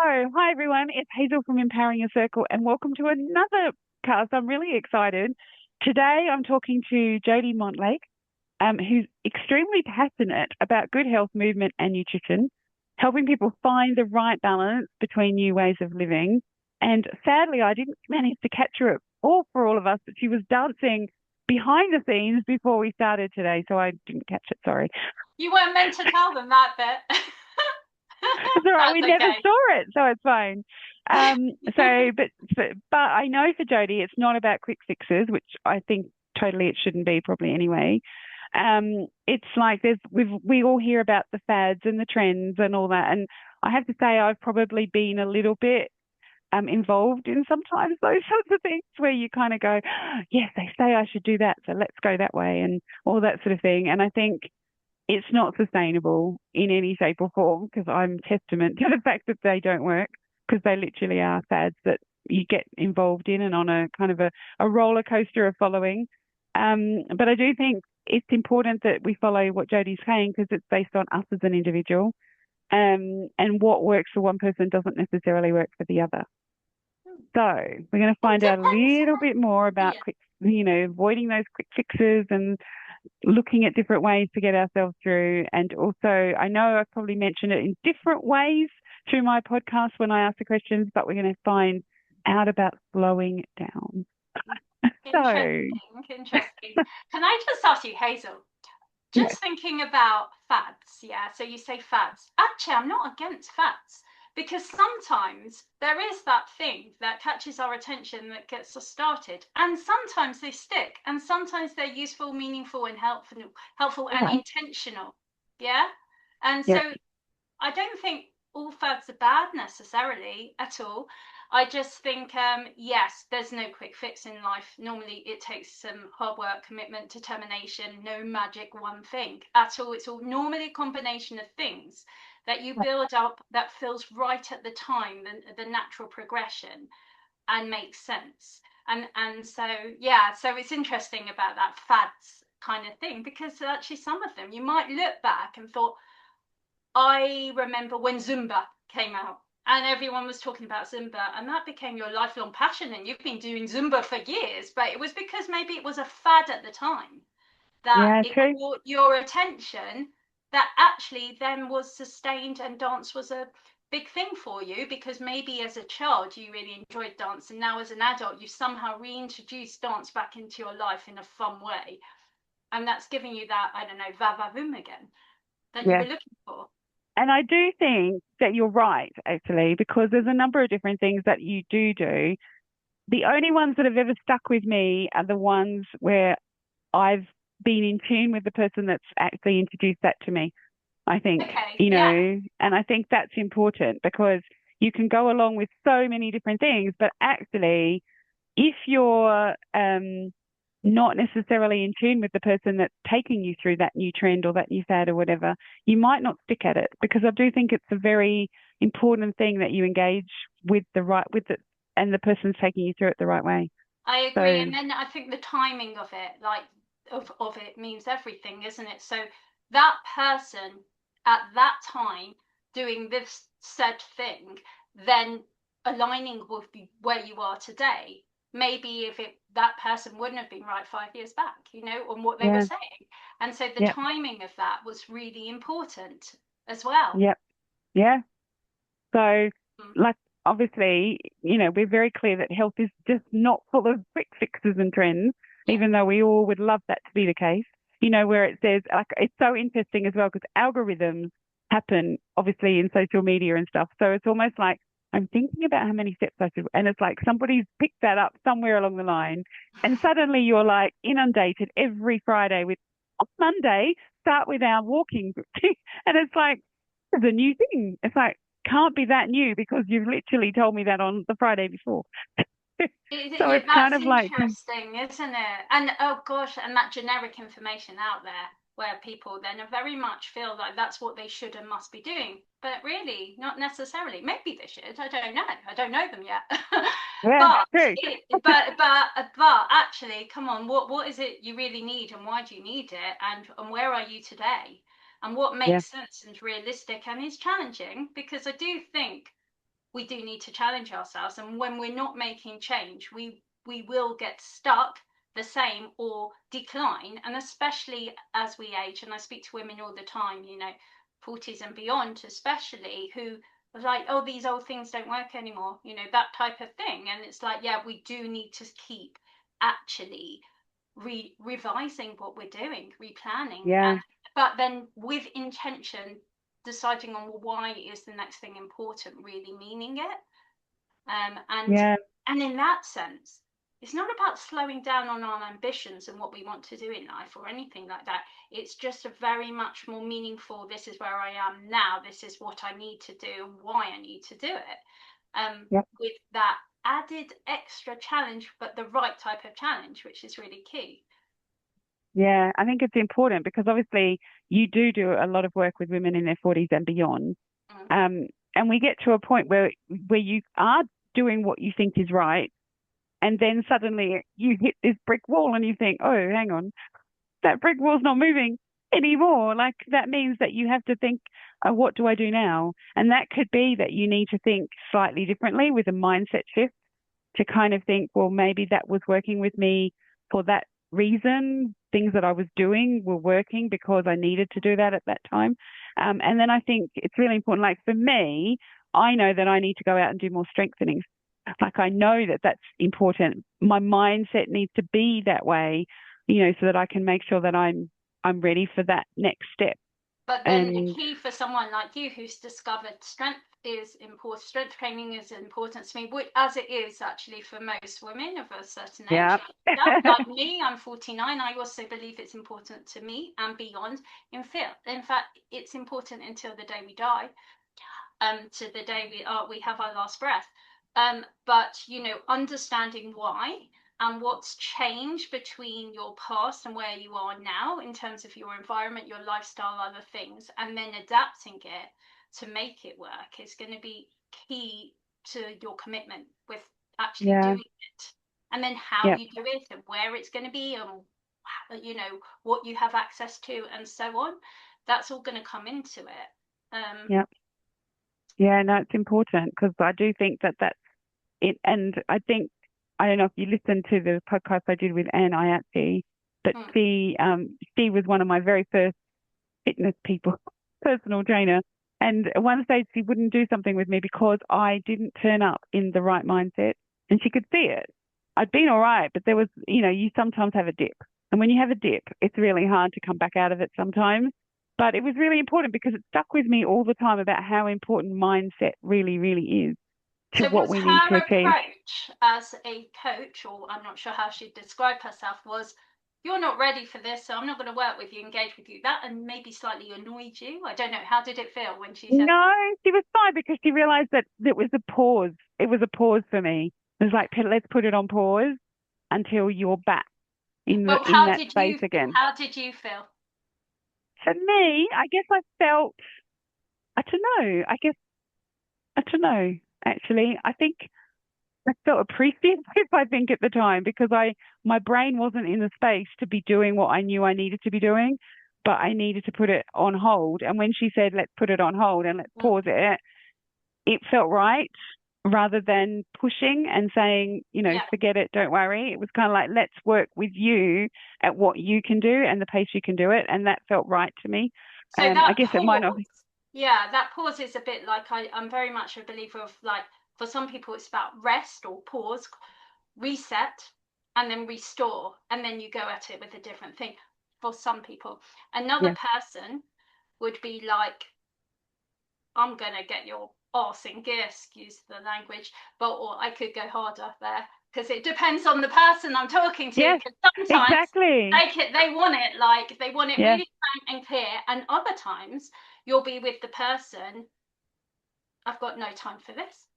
Hi everyone. It's Hazel from Empowering Your Circle, and welcome to another cast. I'm really excited. Today, I'm talking to Jodi Montlake, who's extremely passionate about good health, movement, and nutrition, helping people find the right balance between new ways of living. And sadly, I didn't manage to catch her all for all of us, but she was dancing behind the scenes before we started today, so I didn't catch it. Sorry. You weren't meant to tell them that bit. It's all right. We That's never okay. saw it, so it's fine. But I know for Jodi, it's not about quick fixes, which I think totally it shouldn't be, probably anyway. It's like we all hear about the fads and the trends and all that, and I have to say I've probably been a little bit involved in sometimes those sorts of things where you kind of go, yes, they say I should do that, so let's go that way, and all that sort of thing. And I think it's not sustainable in any shape or form because I'm testament to the fact that they don't work because they literally are fads that you get involved in and on a kind of a roller coaster of following. But I do think it's important that we follow what Jodi's saying because it's based on us as an individual. And what works for one person doesn't necessarily work for the other. So we're going to It find out a depends. little bit more about Yeah. quick, avoiding those quick fixes and looking at different ways to get ourselves through. And also, I know I've probably mentioned it in different ways through my podcast when I ask the questions, but we're going to find out about slowing down. So, Interesting. Interesting. Can I just ask you, Hazel? yes, Just thinking about fads, yeah. So you say fads. Actually, I'm not against fads because sometimes there is that thing that catches our attention that gets us started, and sometimes they stick, and sometimes they're useful, meaningful, and helpful and right, intentional. Yeah. And yep, so I don't think all fads are bad necessarily at all. I just think, yes, there's no quick fix in life. Normally, it takes some hard work, commitment, determination, no magic one thing at all. It's all normally a combination of things that you build up that feels right at the time, the natural progression, and makes sense. And so, yeah, so it's interesting about that fads kind of thing because actually some of them you might look back and thought, I remember when Zumba came out and everyone was talking about Zumba, and that became your lifelong passion. And you've been doing Zumba for years, but it was because maybe it was a fad at the time that yeah, it true, caught your attention, that actually then was sustained, and dance was a big thing for you because maybe as a child you really enjoyed dance, and now as an adult you've somehow reintroduced dance back into your life in a fun way. And that's giving you that, I don't know, va va voom again that you were yes. looking for. And I do think that you're right, actually, because there's a number of different things that you do. The only ones that have ever stuck with me are the ones where I've been in tune with the person that's actually introduced that to me. I think, Okay, yeah. and I think that's important because you can go along with so many different things, but actually, if you're not necessarily in tune with the person that's taking you through that new trend or that new fad or whatever, you might not stick at it because I do think it's a very important thing that you engage with it and the person's taking you through it the right way. I agree. So And then I think the timing of it, like of it means everything, isn't it? So that person at that time doing this said thing, then aligning with where you are today. Maybe if it that person wouldn't have been right 5 years back, on what they were yeah, saying. And so the yeah, timing of that was really important as well. yeah, yeah. So, Mm. like, obviously, we're very clear that health is just not full of quick fixes and trends, Yeah. even though we all would love that to be the case. Where it says, like, it's so interesting as well because algorithms happen obviously in social media and stuff. So it's almost like I'm thinking about how many steps I should, and it's like somebody's picked that up somewhere along the line, and suddenly you're like inundated every Friday with on Monday, start with our walking, and it's like, it's a new thing. It's like, can't be that new because you've literally told me that on the Friday before. So it's kind That's of like, interesting, isn't it? And oh gosh, and that generic information out there where people then very much feel like that's what they should and must be doing. But really, not necessarily. Maybe they should. I don't know. I don't know them yet. yeah, but true. but actually, come on, what is it you really need and why do you need it? And where are you today? And what Yeah, makes sense and realistic and is challenging? Because I do think we do need to challenge ourselves. And when we're not making change, we will get stuck the same or decline. And especially as we age, and I speak to women all the time, 40s and beyond, especially, who are like, oh, these old things don't work anymore, that type of thing. And it's like, yeah, we do need to keep actually revising what we're doing, replanning, Yeah. but then with intention, deciding on why is the next thing important, really meaning it. And Yeah. in that sense, it's not about slowing down on our ambitions and what we want to do in life or anything like that. It's just a very much more meaningful, this is where I am now, this is what I need to do and why I need to do it. Yep. With that added extra challenge, but the right type of challenge, which is really key. Yeah, I think it's important because obviously you do a lot of work with women in their 40s and beyond. Mm. And we get to a point where you are doing what you think is right, and then suddenly you hit this brick wall and you think, oh, hang on, that brick wall's not moving anymore. Like that means that you have to think, what do I do now? And that could be that you need to think slightly differently with a mindset shift to kind of think, well, maybe that was working with me for that reason. Things that I was doing were working because I needed to do that at that time. And then I think it's really important. Like for me, I know that I need to go out and do more strengthening. Like I know that that's important. My mindset needs to be that way, so that I can make sure that I'm ready for that next step. But then the And key for someone like you who's discovered strength is important, strength training is important to me, as it is actually for most women of a certain age. yeah, Like me, I'm 49. I also believe it's important to me and beyond. In fact, it's important until the day we die, to the day we have our last breath. But understanding why and what's changed between your past and where you are now in terms of your environment, your lifestyle, other things, and then adapting it to make it work is going to be key to your commitment with actually yeah, doing it. And then how yeah, you do it and where it's going to be and what you have access to and so on. That's all going to come into it. yeah, yeah. No, it's important because I do think that that's it. And I think I don't know if you listened to the podcast I did with Anne Ayatzi, but mm, she was one of my very first fitness people, personal trainer. And at one stage, she wouldn't do something with me because I didn't turn up in the right mindset, and she could see it. I'd been all right, but there was, you sometimes have a dip, and when you have a dip, it's really hard to come back out of it sometimes. But it was really important because it stuck with me all the time about how important mindset really, really is to So what was we need to her achieve. approach as a coach, or I'm not sure how she'd describe herself, was you're not ready for this, so I'm not going to work with you, engage with you. That and maybe slightly annoyed you. I don't know. How did it feel when she said No, that? she was fine because she realized that it was a pause. It was a pause for me. It was like, let's put it on pause until you're back Well, in that space again. how did you feel? For me, I guess I felt, I don't know, I don't know, actually. I think I felt appreciative, I think, at the time because my brain wasn't in the space to be doing what I knew I needed to be doing, but I needed to put it on hold. And when she said, let's put it on hold and let's Mm, pause it, it felt right rather than pushing and saying, yeah. forget it, don't worry. It was kind of like, let's work with you at what you can do and the pace you can do it. And that felt right to me. So I that guess it might not be. pause, yeah, that pause is a bit like I'm very much a believer of, like, for some people it's about rest or pause, reset, and then restore, and then you go at it with a different thing. For some people, another Yeah, person would be like, I'm gonna get your arse in gear, excuse the language, but or I could go harder there because it depends on the person I'm talking to. yes, Because sometimes exactly. they want it, like they want it Yeah, really frank and clear, and other times you'll be with the person, I've got no time for this.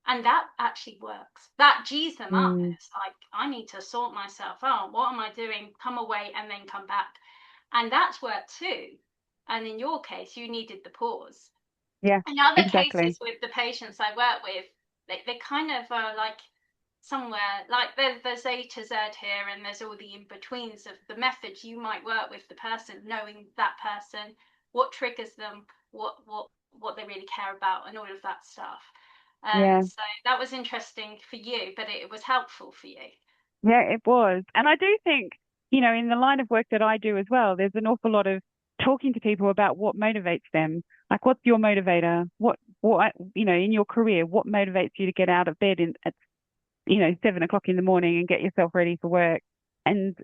And that actually works. That G's them up. mm, It's like, I need to sort myself out. What am I doing? Come away and then come back. And that's worked too. And in your case, you needed the pause. yeah, In other exactly. cases with the patients I work with, they kind of are like somewhere, like there's A to Z here, and there's all the in-betweens of the methods you might work with the person, knowing that person, what triggers them, what they really care about, and all of that stuff. Yeah. So that was interesting for you, but it was helpful for you. Yeah, it was. And I do think, in the line of work that I do as well, there's an awful lot of talking to people about what motivates them. Like, what's your motivator? In your career, what motivates you to get out of bed at 7 o'clock in the morning and get yourself ready for work? And,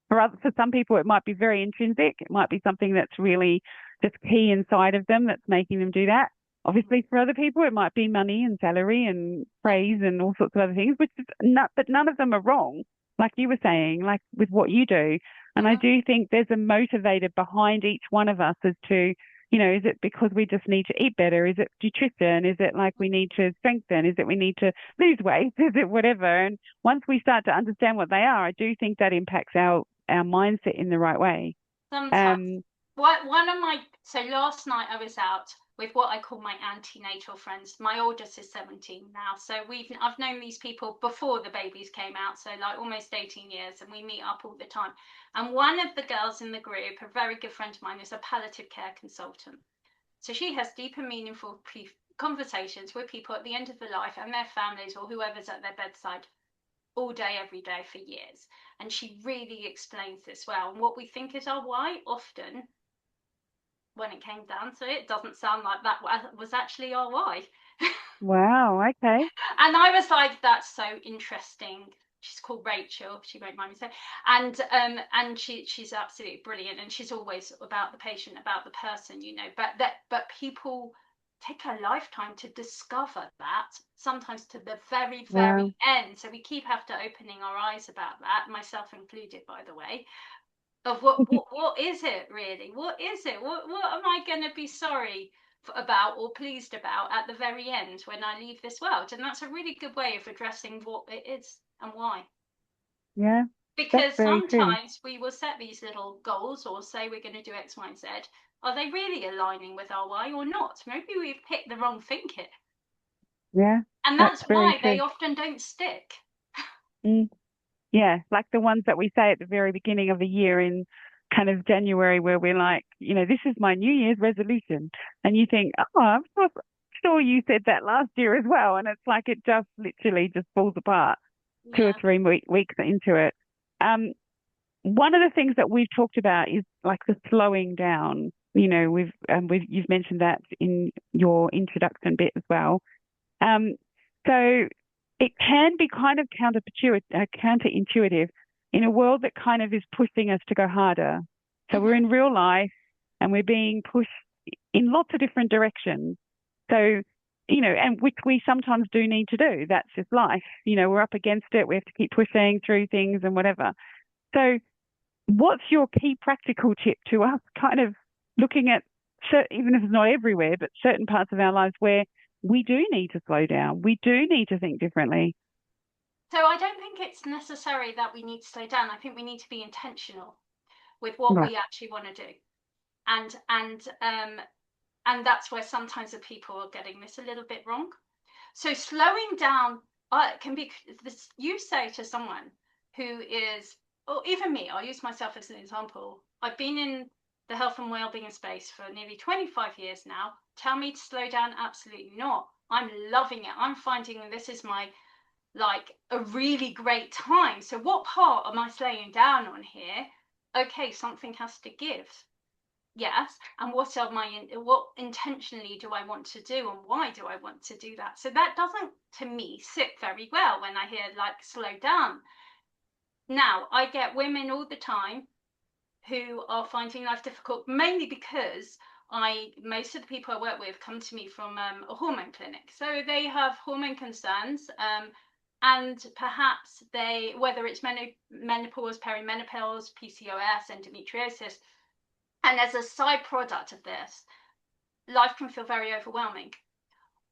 for some people, it might be very intrinsic. It might be something that's really just key inside of them that's making them do that. Obviously, for other people, it might be money and salary and praise and all sorts of other things, which is not, but none of them are wrong, like you were saying, like with what you do. And I Mhm. do think there's a motivator behind each one of us as to, is it because we just need to eat better? Is it nutrition? Is it like we need to strengthen? Is it we need to lose weight? Is it whatever? And once we start to understand what they are, I do think that impacts our mindset in the right way. Sometimes. Um, So last night I was out with what I call my antenatal friends. My oldest is 17 now. So I've known these people before the babies came out, so like almost 18 years, and we meet up all the time. And one of the girls in the group, a very good friend of mine, is a palliative care consultant. So she has deep and meaningful conversations with people at the end of their life and their families or whoever's at their bedside all day, every day for years. And she really explains this well. And what we think is our why, often, when it came down to it, doesn't sound like that was actually our why. wow. Okay. And I was like, that's so interesting. She's called Rachel, she won't mind me saying. And she's absolutely brilliant, and she's always about the patient, about the person, but people take a lifetime to discover that, sometimes to the very, Wow. very end. So we keep after opening our eyes about that, myself included, by the way, of what is it really? What is it? What am I going to be sorry about or pleased about at the very end when I leave this world? And that's a really good way of addressing what it is and why. Yeah, that's Because very true. sometimes we will set these little goals or say we're going to do X, Y, and Z. Are they really aligning with our why or not? Maybe we've picked the wrong thinking. Yeah, And that's that's very why they true. often don't stick. Mm. Yeah, like the ones that we say at the very beginning of the year in kind of January, where we're like, this is my New Year's resolution. And you think, oh, sure you said that last year as well. And it's like it just literally just falls apart two or Yeah. three weeks into it. Um, One of the things that we've talked about is like the slowing down. You've mentioned that in your introduction bit as well. Um, so it can be kind of counterintuitive in a world that kind of is pushing us to go harder. So we're Hmm. in real life and we're being pushed in lots of different directions. So, and which we sometimes do need to do. That's just life. We're up against it. We have to keep pushing through things and whatever. So, what's your key practical tip to us kind of looking at, even if it's not everywhere, but certain parts of our lives where we do need to slow down. We do need to think differently. So I don't think it's necessary that we need to slow down. I think we need to be intentional with what Right. we actually want to do. And that's where sometimes the people are getting this a little bit wrong. So slowing down can be this. You say to someone who is, or even me, I'll use myself as an example. I've been in the health and well-being space for nearly 25 years now. Tell me to slow down? Absolutely not. I'm loving it. I'm finding this is my like a really great time. So what part am I slowing down on here? Okay, something has to give. Yes. And what intentionally do I want to do and why do I want to do that? So that doesn't to me sit very well when I hear like slow down. Now I get women all the time who are finding life difficult, mainly because most of the people I work with come to me from a hormone clinic. So they have hormone concerns, and perhaps whether it's menopause, perimenopause, PCOS, endometriosis, and as a side product of this, life can feel very overwhelming,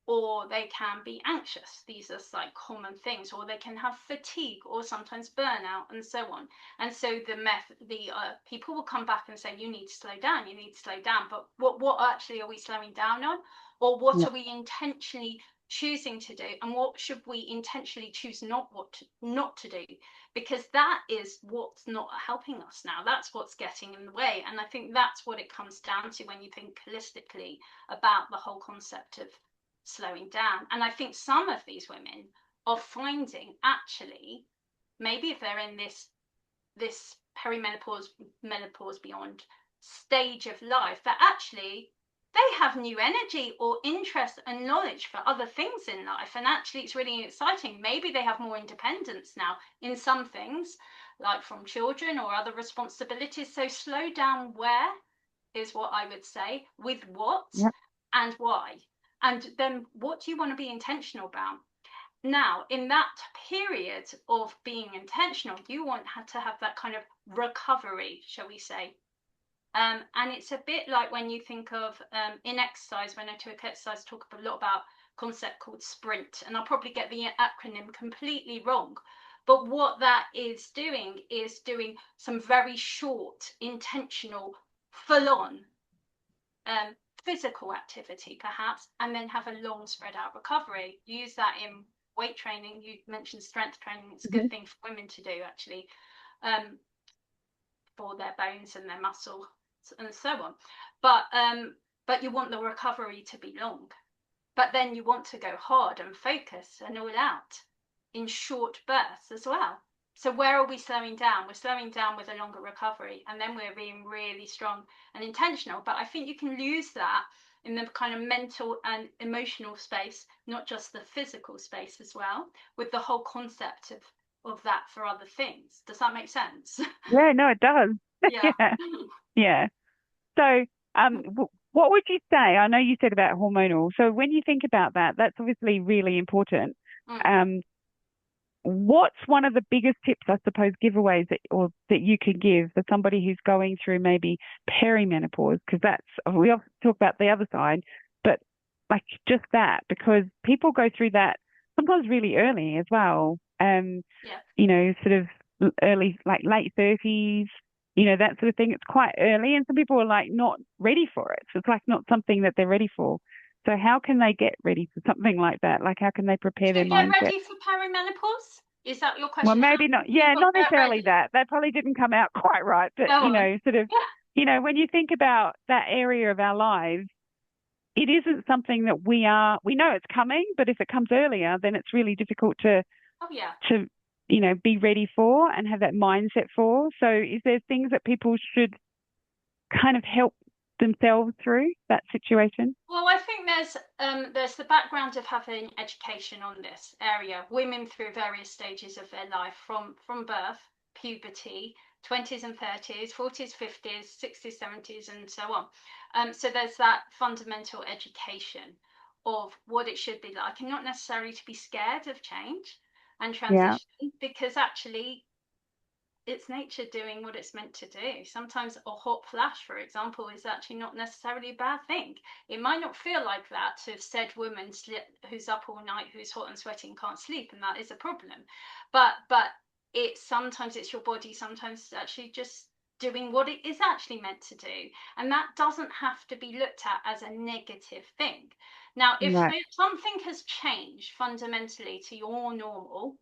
or they can be anxious. These are like common things, or they can have fatigue or sometimes burnout and so on. And so the people will come back and say, you need to slow down, you need to slow down. But what actually are we slowing down on? Or what Yeah. are we intentionally choosing to do, and what should we intentionally choose not to do, because that is what's not helping us now. That's what's getting in the way. And I think that's what it comes down to when you think holistically about the whole concept of slowing down. And I think some of these women are finding, actually, maybe if they're in this perimenopause, menopause beyond stage of life, that actually they have new energy or interest and knowledge for other things in life, and actually it's really exciting. Maybe they have more independence now in some things, like from children or other responsibilities. So slow down where is what I would say, with what Yep. and why, and then what do you want to be intentional about. Now, in that period of being intentional, you want to have that kind of recovery, shall we say. And it's a bit like when you think of in exercise, when I talk exercise, I talk a lot about a concept called sprint, and I'll probably get the acronym completely wrong. But what that is doing some very short, intentional, full-on physical activity, perhaps, and then have a long spread out recovery. Use that in weight training. You mentioned strength training. It's a good thing for women to do, actually, for their bones and their muscle and so on. But you want the recovery to be long. But then you want to go hard and focus and all out in short bursts as well. So where are we slowing down? We're slowing down with a longer recovery, and then we're being really strong and intentional. But I think you can lose that in the kind of mental and emotional space, not just the physical space as well, with the whole concept of that for other things. Does that make sense? Yeah, no, it does. Yeah. Yeah. Yeah. So, what would you say? I know you said about hormonal. So when you think about that, that's obviously really important. Mm. Um, what's one of the biggest tips, I suppose, giveaways that you could give for somebody who's going through maybe perimenopause? Because we often talk about the other side, but like just that, because people go through that sometimes really early as well. Yeah. Sort of early, like late 30s, that sort of thing. It's quite early, and some people are like not ready for it. So it's like not something that they're ready for. So how can they get ready for something like that? Like how can they prepare their To get mindset? ready for perimenopause? Is that your Well, question? How maybe not. can Yeah, people not get necessarily ready? that. That probably didn't come out quite right. But, Go on. sort of, Yeah. when you think about that area of our lives, it isn't something that we know it's coming, but if it comes earlier, then it's really difficult Oh, yeah. to, be ready for and have that mindset for. So is there things that people should kind of help themselves through that situation? Well, I think there's the background of having education on this area. Women through various stages of their life, from birth, puberty, 20s and 30s, 40s, 50s, 60s, 70s, and so on. So there's that fundamental education of what it should be like, and not necessarily to be scared of change and Yeah, transition, because actually it's nature doing what it's meant to do. Sometimes a hot flash, for example, is actually not necessarily a bad thing. It might not feel like that to said woman who's up all night, who's hot and sweating, can't sleep, and that is a problem. But sometimes it's your body, sometimes it's actually just doing what it is actually meant to do, and that doesn't have to be looked at as a negative thing. Now, if right. something has changed fundamentally to your normal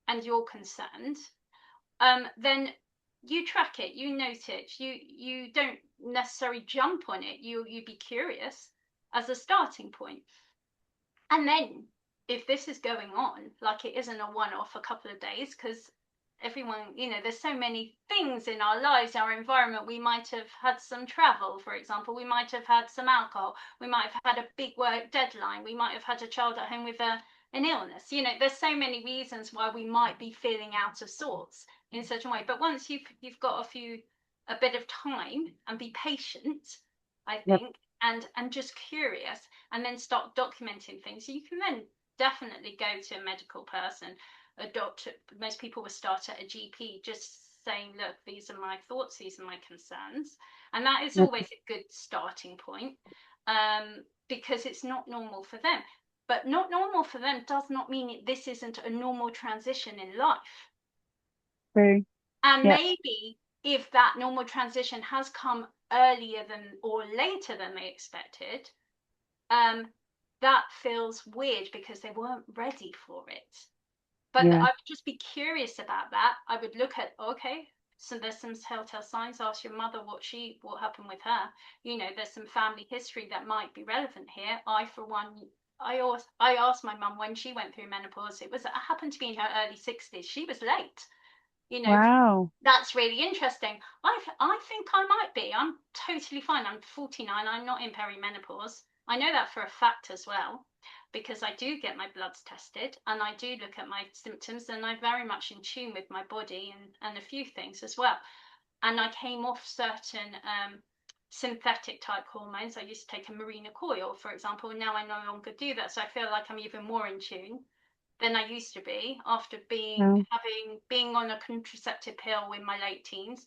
and you're concerned, then you track it, you note it, you don't necessarily jump on it, you be curious as a starting point. And then if this is going on, like it isn't a one-off a couple of days, because everyone, there's so many things in our lives, our environment. We might have had some travel, for example, we might have had some alcohol, we might have had a big work deadline, we might have had a child at home with an illness. There's so many reasons why we might be feeling out of sorts in such a way. But once you've got a bit of time, and be patient, I Yep. think, and just curious, and then start documenting things, you can then definitely go to a medical person, a doctor. Most people will start at a GP, just saying, look, these are my thoughts, these are my concerns, and that is Yep. always a good starting point, because it's not normal for them. But not normal for them does not mean this isn't a normal transition in life. True. And Yep. maybe if that normal transition has come earlier than or later than they expected, that feels weird because they weren't ready for it. But Yeah. I would just be curious about that. I would look at, okay, so there's some telltale signs. Ask your mother what happened with her. There's some family history that might be relevant here. I, for one, I asked my mum when she went through menopause. It happened to be in her early 60s. She was late. You know, Wow. that's really interesting. I think I might be. I'm totally fine. I'm 49. I'm not in perimenopause. I know that for a fact as well, because I do get my bloods tested and I do look at my symptoms, and I'm very much in tune with my body and a few things as well. And I came off certain synthetic type hormones. I used to take a Mirena coil, for example, and now I no longer do that. So I feel like I'm even more in tune than I used to be after Wow. being on a contraceptive pill in my late teens.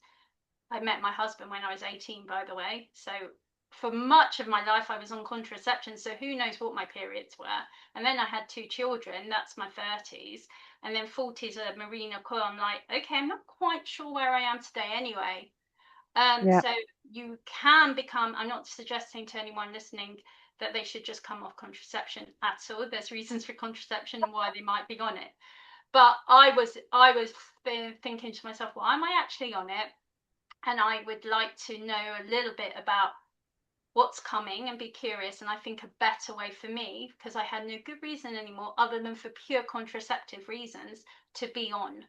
I met my husband when I was 18, by the way. So for much of my life, I was on contraception. So who knows what my periods were. And then I had 2 children. That's my 30s. And then 40s, a Mirena coil. I'm like, okay, I'm not quite sure where I am today anyway. Yeah. So you can become, I'm not suggesting to anyone listening that they should just come off contraception at all. There's reasons for contraception and why they might be on it. But I was thinking to myself, well, am I actually on it? And I would like to know a little bit about what's coming and be curious. And I think a better way for me, because I had no good reason anymore other than for pure contraceptive reasons, to be on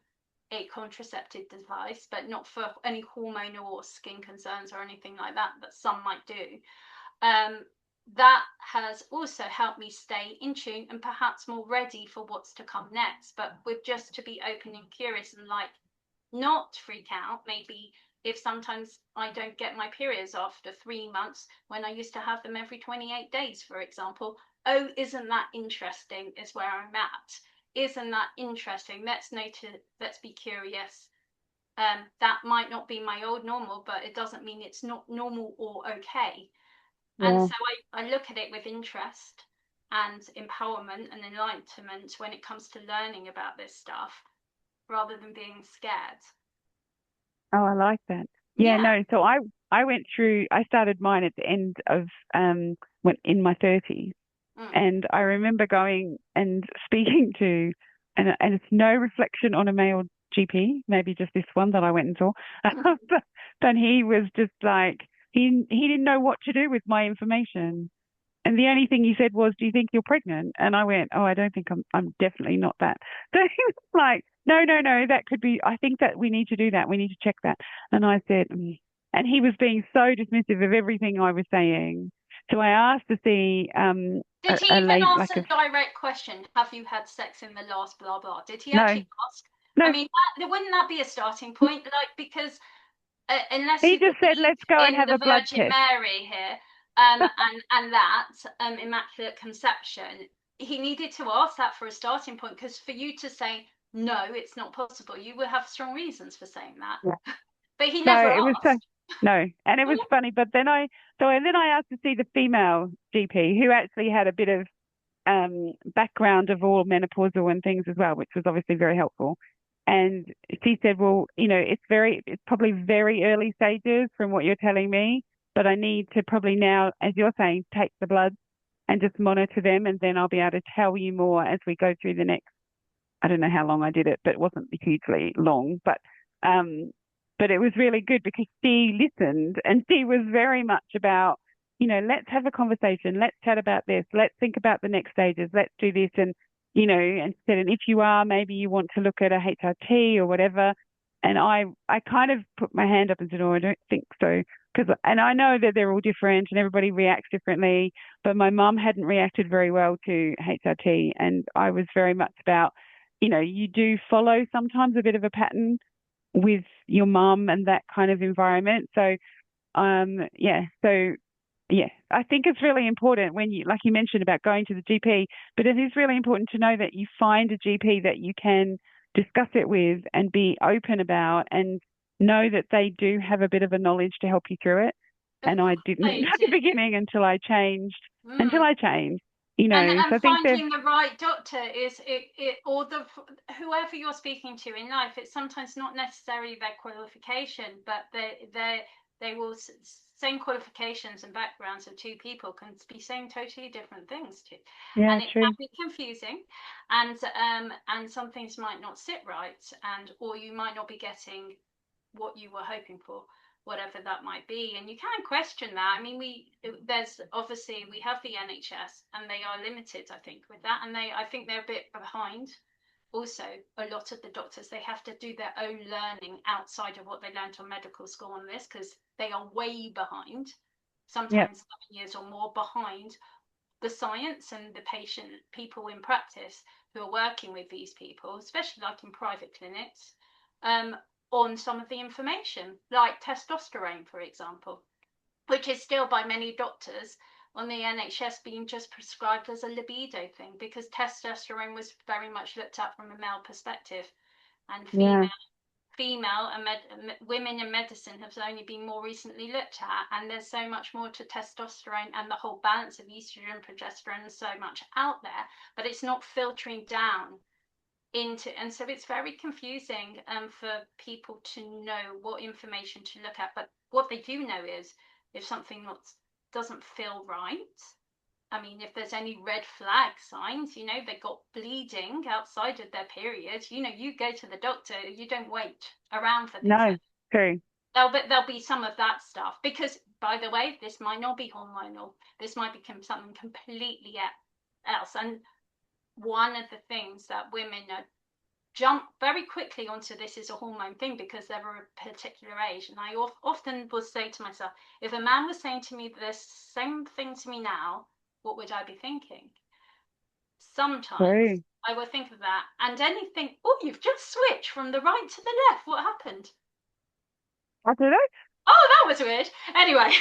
a contraceptive device, but not for any hormonal or skin concerns or anything like that some might do. That has also helped me stay in tune and perhaps more ready for what's to come next, but with just to be open and curious and like not freak out. Maybe if sometimes I don't get my periods after 3 months when I used to have them every 28 days, for example. Oh, isn't that interesting? Is where I'm at. Isn't that interesting? Let's be curious. That might not be my old normal, but it doesn't mean it's not normal or okay. And Yeah. so I look at it with interest and empowerment and enlightenment when it comes to learning about this stuff rather than being scared. Oh, I like that. Yeah, Yeah. no. So I went through. I started mine at the end of when in my 30s, Mm. and I remember going and speaking to, and it's no reflection on a male GP, maybe just this one that I went and saw, but he was just like he didn't know what to do with my information. And the only thing he said was, "Do you think you're pregnant?" And I went, "Oh, I don't think I'm definitely not that." So he was like, "No, no, no, that could be. I think that we need to do that. We need to check that." And I said, and he was being so dismissive of everything I was saying. So I asked to see Did he a even lady, ask like a a direct question? Have you had sex in the last blah blah? Did he no, actually ask? I no. mean, wouldn't that be a starting point? Like, because unless He you just said, believe "Let's go and in have the a blood Virgin test." Mary here, and that Immaculate Conception, he needed to ask that for a starting point. Because for you to say no, it's not possible, you will have strong reasons for saying that. But he So never it was so asked. no, and it was funny. But then I asked to see the female GP who actually had a bit of background of all menopausal and things as well, which was obviously very helpful. And she said, "Well, it's probably very early stages from what you're telling me, but I need to probably now, as you're saying, take the blood and just monitor them, and then I'll be able to tell you more as we go through the next." I don't know how long I did it, but it wasn't hugely long. Um, but it was really good because she listened and she was very much about, let's have a conversation, let's chat about this, let's think about the next stages, let's do this, and said, and if you are, maybe you want to look at a HRT or whatever. And I kind of put my hand up and said, oh, I don't think so. And I know that they're all different and everybody reacts differently, but my mum hadn't reacted very well to HRT, and I was very much about, you do follow sometimes a bit of a pattern with your mum and that kind of environment. So I think it's really important when you, like you mentioned about going to the GP, but it is really important to know that you find a GP that you can discuss it with and be open about, and know that they do have a bit of a knowledge to help you through it. Of And I course didn't they at the do. beginning until I changed, Mm. So And I think there's, finding the right doctor is or the whoever you're speaking to in life. It's sometimes not necessarily their qualification, but they will same qualifications and backgrounds of 2 people can be saying totally different things too, yeah, and it can true. be confusing, and some things might not sit right, and or you might not be getting what you were hoping for. whatever that might be. And you can question that. I mean, we have the NHS and they are limited, I think, with that. And I think they're a bit behind. Also, a lot of the doctors, they have to do their own learning outside of what they learned on medical school on this, because they are way behind, sometimes 7 years or more behind the science and the people in practice who are working with these people, especially like in private clinics, on some of the information, like testosterone, for example, which is still by many doctors on the NHS being just prescribed as a libido thing, because testosterone was very much looked at from a male perspective, and female and women in medicine have only been more recently looked at, and there's so much more to testosterone and the whole balance of estrogen, progesterone, so much out there, but it's not filtering down into, and so it's very confusing for people to know what information to look at. But what they do know is if something doesn't feel right, I mean, if there's any red flag signs, you know, they got bleeding outside of their period, you know, you go to the doctor, you don't wait around for things. No, true. There'll be some of that stuff, because, by the way, this might not be hormonal. This might become something completely else. And one of the things that women jump very quickly onto this is a hormone thing because they're a particular age. And I often will say to myself, if a man was saying to me the same thing to me now, what would I be thinking? Sometimes I will think of that and then you think, oh, you've just switched from the right to the left. What happened? I don't know. Oh, that was weird. Anyway.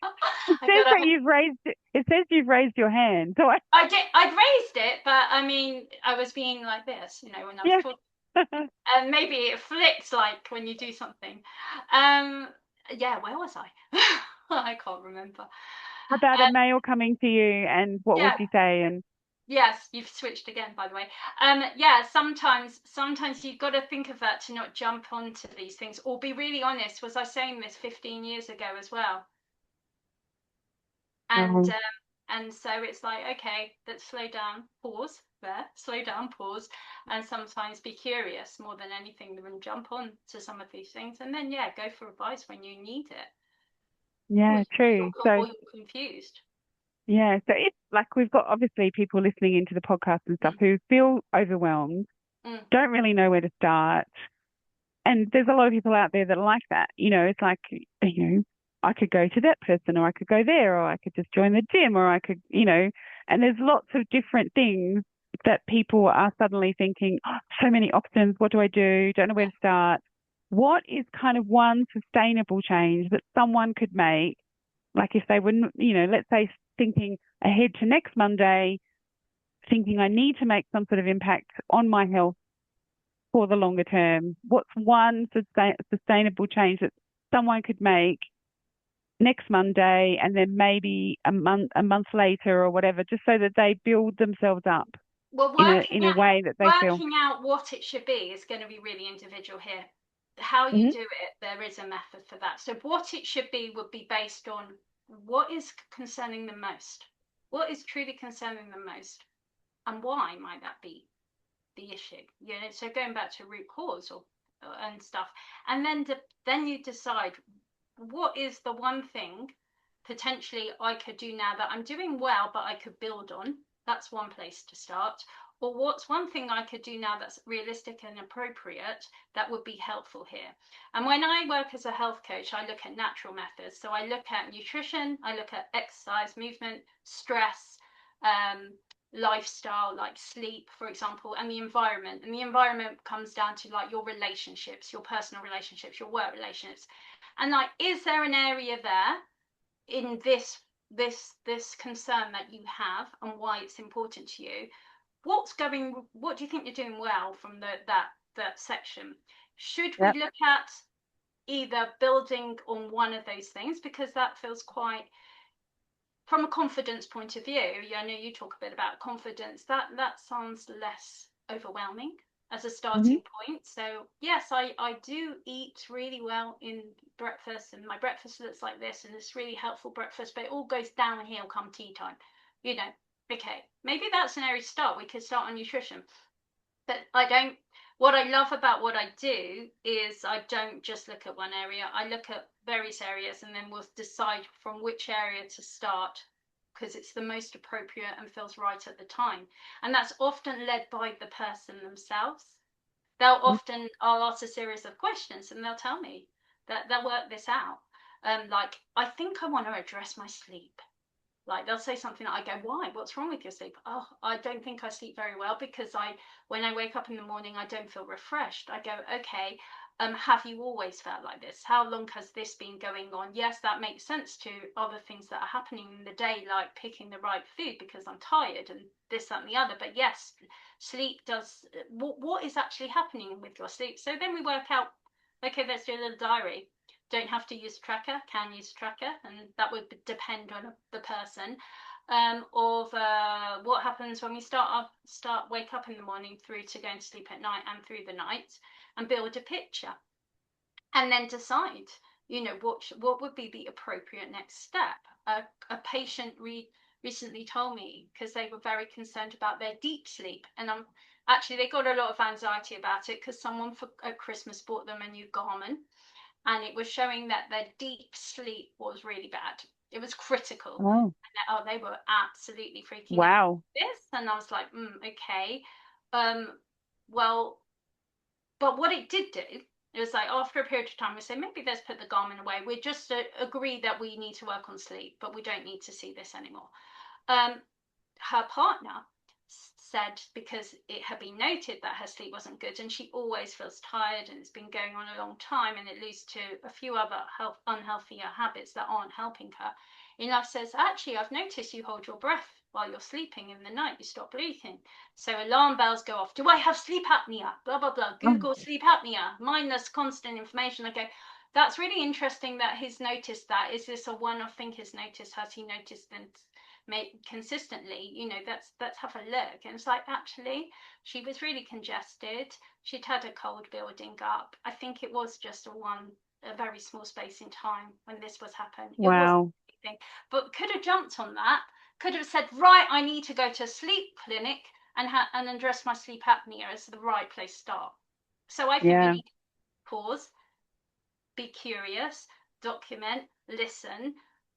It says that you've raised it. It says you've raised your hand. So I'd raised it, but I mean, I was being like this, you know, when I was talking. And maybe it flicks like when you do something. Yeah, where was I? I can't remember. About a male coming to you, and what would you say? And yes, you've switched again, by the way. Yeah, sometimes you've got to think of that to not jump onto these things, or be really honest. Was I saying this 15 years ago as well? And so it's like, okay, let's slow down, pause there, slow down, pause, and sometimes be curious more than anything, than jump on to some of these things, and then go for advice when you need it. Yeah, true. Or you're confused. Yeah, so it's like we've got obviously people listening into the podcast and stuff who feel overwhelmed, don't really know where to start. And there's a lot of people out there that are like that. You know, it's like, you know, I could go to that person, or I could go there, or I could just join the gym, or I could, you know, and there's lots of different things that people are suddenly thinking, oh, so many options. What do I do? Don't know where to start. What is kind of one sustainable change that someone could make? Like if they wouldn't, you know, let's say thinking ahead to next Monday, thinking I need to make some sort of impact on my health for the longer term. What's one sustainable change that someone could make next Monday, and then maybe a month later or whatever, just so that they build themselves up in a way that they feel. Working out what it should be is going to be really individual here. How you do it, there is a method for that. So what it should be would be based on what is concerning them most. What is truly concerning them most? And why might that be the issue? You know, so going back to root cause and stuff. And then you decide, what is the one thing potentially I could do now that I'm doing well, but I could build on? That's one place to start. Or what's one thing I could do now that's realistic and appropriate that would be helpful here? And when I work as a health coach, I look at natural methods. So I look at nutrition, I look at exercise, movement, stress, lifestyle, like sleep, for example, and the environment. And the environment comes down to like your relationships, your personal relationships, your work relationships. And like, is there an area there in this concern that you have and why it's important to you? What do you think you're doing well from that section? Should we look at either building on one of those things, because that feels quite, from a confidence point of view, I know you talk a bit about confidence, that sounds less overwhelming as a starting point. So yes, I do eat really well in breakfast, and my breakfast looks like this, and it's really helpful breakfast, but it all goes downhill come tea time, you know. Okay, maybe that's an area to start. We could start on nutrition, but I don't what I love about what I do is I don't just look at one area. I look at various areas, and then we'll decide from which area to start, because it's the most appropriate and feels right at the time. And that's often led by the person themselves. I'll ask a series of questions, and they'll tell me that they'll work this out. Like, I think I want to address my sleep. Like, they'll say something that I go, why? What's wrong with your sleep? Oh, I don't think I sleep very well, because when I wake up in the morning, I don't feel refreshed. I go, okay, have you always felt like this? How long has this been going on? Yes, that makes sense to other things that are happening in the day, like picking the right food because I'm tired and this, that, and the other. But yes, sleep does, what is actually happening with your sleep? So then we work out, okay, let's do a little diary. Don't have to use a tracker, can use a tracker, and that would depend on the person. Of what happens when we wake up in the morning through to going to sleep at night and through the night, and build a picture, and then decide, what would be the appropriate next step. A patient recently told me, because they were very concerned about their deep sleep, and actually they got a lot of anxiety about it, because someone at Christmas bought them a new Garmin, and it was showing that their deep sleep was really bad. It was critical. Oh, And they were absolutely freaking out wow. about this. And I was like, okay. Well, but what it did do, it was like, after a period of time, we say, maybe let's put the Garmin away. We just agree that we need to work on sleep, but we don't need to see this anymore. Her partner said, because it had been noted that her sleep wasn't good, and she always feels tired, and it's been going on a long time, and it leads to a few other unhealthier habits that aren't helping her. Enough says, actually, I've noticed you hold your breath while you're sleeping in the night, you stop breathing. So alarm bells go off. Do I have sleep apnea? Blah, blah, blah. Oh, Google sleep apnea, mindless, constant information. I go, that's really interesting that he's noticed that. Is this a one-off thing he's noticed? Has he noticed and consistently? Let's have a look. And it's like, actually, she was really congested. She'd had a cold building up. I think it was just a very small space in time when this was happening. It wasn't wow. anything, but could have jumped on that. Could have said, right, I need to go to a sleep clinic and address my sleep apnea as the right place to start. So I think we Yeah. need to pause, be curious, document, listen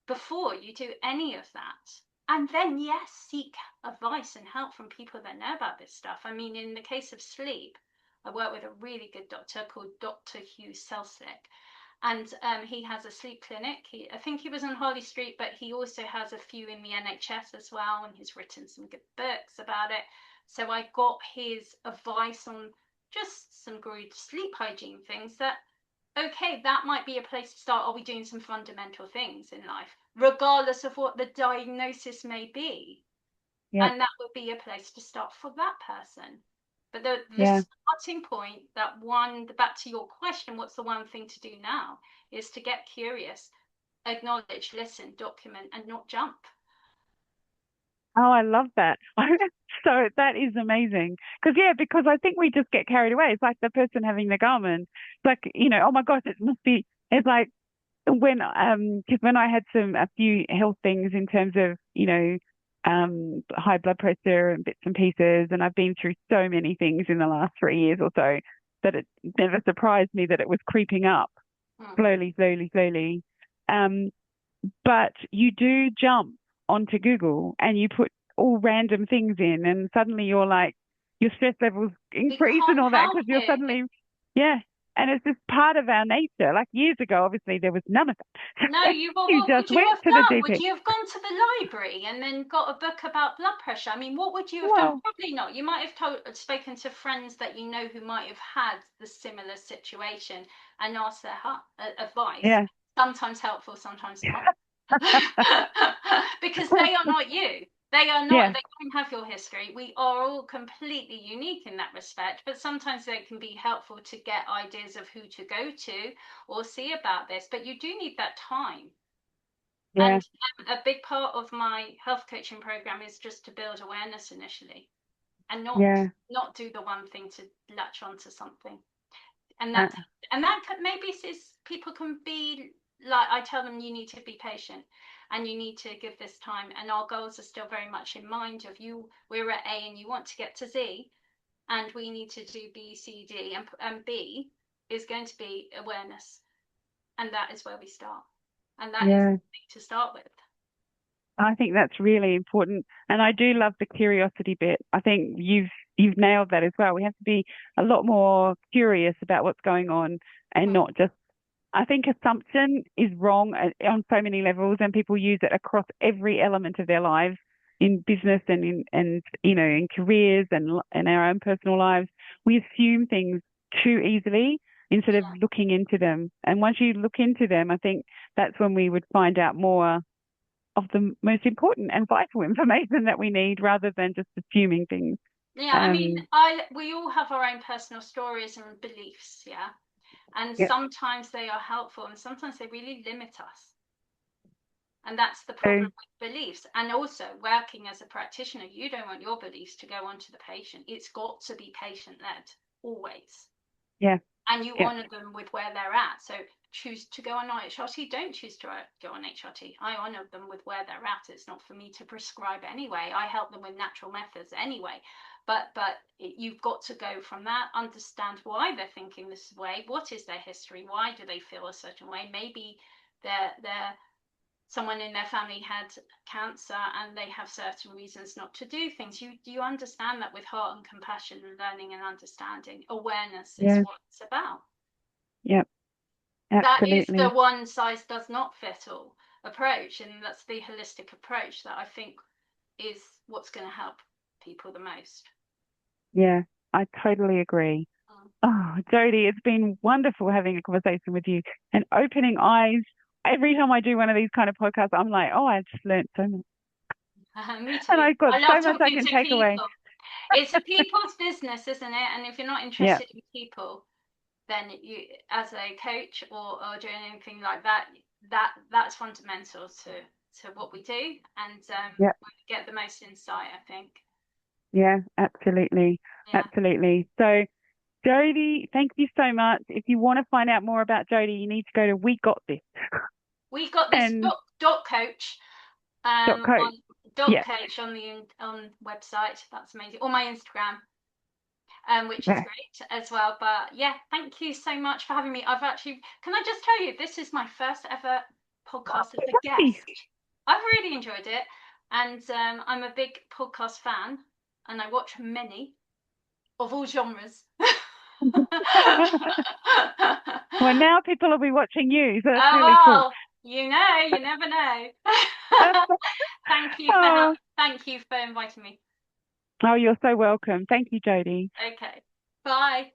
before you do any of that. And then, yes, seek advice and help from people that know about this stuff. I mean, in the case of sleep, I work with a really good doctor called Dr. Hugh Selslick. And he has a sleep clinic. I think he was on Harley Street, but he also has a few in the NHS as well, and he's written some good books about it. So I got his advice on just some good sleep hygiene things that, okay, that might be a place to start. Are we doing some fundamental things in life, regardless of what the diagnosis may be? Yeah. And that would be a place to start for that person. But the Yeah. starting point, back to your question, what's the one thing to do now, is to get curious, acknowledge, listen, document, and not jump. Oh, I love that. So that is amazing. Because I think we just get carried away. It's like the person having the Garmin. It's like, oh my gosh, it must be, it's like because when I had a few health things in terms of, high blood pressure and bits and pieces, and I've been through so many things in the last 3 years or so that it never surprised me that it was creeping up Mm. slowly, slowly, slowly. Um, but you do jump onto Google and you put all random things in, and suddenly you're like, your stress levels We increase and can't all that help because you're it. suddenly, yeah. And it's just part of our nature. Like years ago, obviously, there was none of No, that. You what just would you went have to the done? Would GP. you have gone to the library and then got a book about blood pressure? I mean, what would you have done? Well, Probably not. You might have spoken to friends that you know who might have had the similar situation and asked their advice. yeah, Sometimes helpful, sometimes not. Because they are not you. They are not, yeah, they don't have your history. We are all completely unique in that respect, but sometimes they can be helpful to get ideas of who to go to or see about this. But you do need that time. yeah, And a big part of my health coaching program is just to build awareness initially, and yeah. not do the one thing to latch onto something. And Uh, that maybe is, people can be like, I tell them, you need to be patient and you need to give this time, and our goals are still very much in mind of you. We're at A and you want to get to Z, and we need to do B, C, D, and B is going to be awareness, and that is where we start, and that is the Yeah. thing to start with. I think that's really important. And I do love the curiosity bit. I think you've nailed that as well. We have to be a lot more curious about what's going on and Mm. not just I think assumption is wrong on so many levels, and people use it across every element of their lives, in business and in careers and in our own personal lives. We assume things too easily instead of Yeah. looking into them. And once you look into them, I think that's when we would find out more of the most important and vital information that we need, rather than just assuming things. Yeah, I mean, Um, we all have our own personal stories and beliefs, yeah. And yeah. sometimes they are helpful and sometimes they really limit us. And that's the So, problem with beliefs. And also, working as a practitioner, you don't want your beliefs to go on to the patient. It's got to be patient led, always. yeah, And you yeah, honour them with where they're at. So choose to go on HRT, don't choose to go on HRT. I honour them with where they're at. It's not for me to prescribe anyway. I help them with natural methods anyway. But you've got to go from that, understand why they're thinking this way, what is their history, why do they feel a certain way. Maybe they're someone in their family had cancer and they have certain reasons not to do things. You understand that with heart and compassion and learning and understanding. Awareness is yeah, what it's about. yeah, That is the absolutely. one size does not fit all approach, and that's the holistic approach that I think is what's going to help people the most. Yeah, I totally agree. Mm. Oh, Jodi, it's been wonderful having a conversation with you and opening eyes. Every time I do one of these kind of podcasts, I'm like, oh, I just learned so much. Me And too. I've got I love so much I talking can to take away. people. It's a people's business, isn't it? And if you're not Yeah, interested in people, then you, as a coach or doing anything like that, that's fundamental to what we do, and yeah, we get the most insight, I think. yeah, absolutely. Yeah, Absolutely. So, Jodi, thank you so much. If you want to find out more about Jodi, you need to go to We Got This we've got this and dot coach .co. on dot Yeah, coach on the on website. That's amazing. Or my Instagram, which is yeah. great as well. But yeah, thank you so much for having me. I've actually, can I just tell you, this is my first ever podcast as a Hey. guest. I've really enjoyed it, and I'm a big podcast fan, and I watch many of all genres. Well, now people will be watching you, so that's Oh really cool. well, you never know. Oh, Thank you for inviting me. oh, you're so welcome. Thank you, Jodi. Okay, bye.